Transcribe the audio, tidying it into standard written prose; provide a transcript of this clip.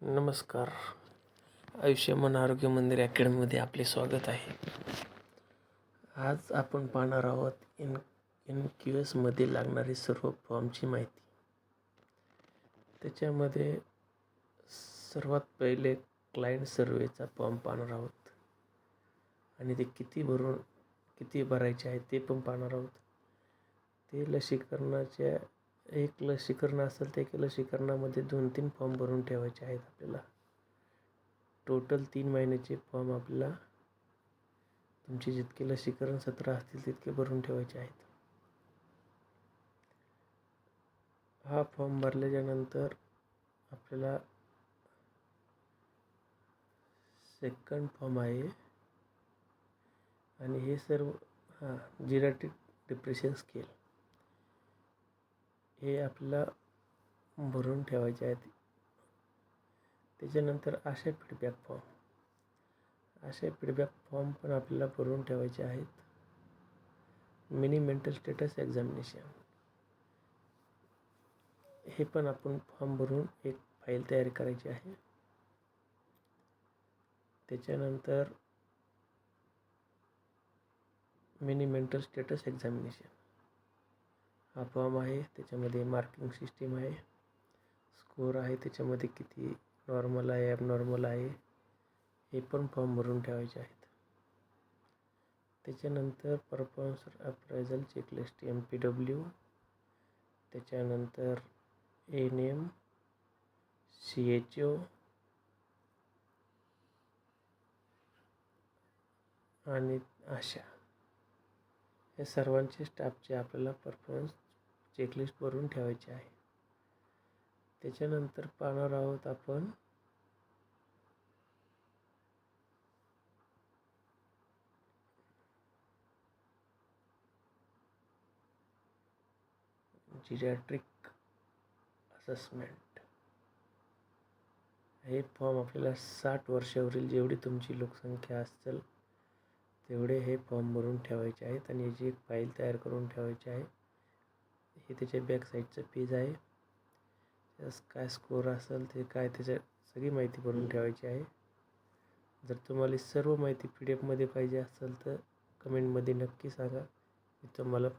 नमस्कार. आयुष्यमान आरोग्य मंदिर अकॅडमीमध्ये आपले स्वागत आहे. आज आपण पाहणार आहोत NQSमध्ये लागणारी सर्व फॉर्मची माहिती. त्याच्यामध्ये सर्वात पहिले क्लायंट सर्वेचा फॉर्म पाहणार आहोत आणि ते किती भरायचे आहे ते पण पाहणार आहोत. ते लसीकरणाच्या एक लसीकरण असेल तर एक लसीकरणामध्ये 2-3 फॉर्म भरून ठेवायचे आहेत आपल्याला. टोटल 3 महिन्याचे फॉर्म आपल्याला तुमचे जितके लसीकरण सत्र असतील तितके भरून ठेवायचे आहेत. हा फॉर्म भरल्याच्यानंतर आपल्याला सेकंड फॉर्म आहे आणि हे सर्व जिरॅट्रिक डिप्रेशन स्केल हे आपल्याला भरून ठेवायचे आहेत. त्याच्यानंतर आशा फीडबॅक फॉर्म पण आपल्याला भरून ठेवायचे आहेत. मिनी मेंटल स्टेटस एक्झामिनेशन हे पण आपण फॉर्म भरून एक फाईल तयार करायची आहे. त्याच्यानंतर मिनी मेंटल स्टेटस एक्झामिनेशन हा फॉर्म आहे. त्याच्यामध्ये मार्किंग सिस्टीम आहे, स्कोर आहे, त्याच्यामध्ये किती नॉर्मल आहे, ॲबनॉर्मल आहे हे पण फॉर्म भरून ठेवायचे आहेत. त्याच्यानंतर परफॉर्मन्स अप्रायझल चेकलिस्ट MPW, त्याच्यानंतर ANM, CHO आणि आशा या सर्वांचे स्टाफचे आपल्याला परफॉर्मन्स चेकलिस्ट भरून ठेवायचे आहे. त्याच्यानंतर पाहणार आहोत आपण जिरॅट्रिक असेसमेंट. हे फॉर्म आपल्याला 60 वर्षावरील जेवढी तुमची लोकसंख्या असेल तेवढे हे फॉर्म भरून ठेवायचे आहेत आणि याची एक फाईल तयार करून ठेवायची आहे. हे त्याच्या बॅक साईडचं पेज आहे. त्यास काय स्कोर असेल ते काय त्याच्या सगळी माहिती भरून ठेवायची आहे. जर तुम्हाला सर्व माहिती PDF मध्ये पाहिजे असेल तर कमेंटमध्ये नक्की सांगा, मी तुम्हाला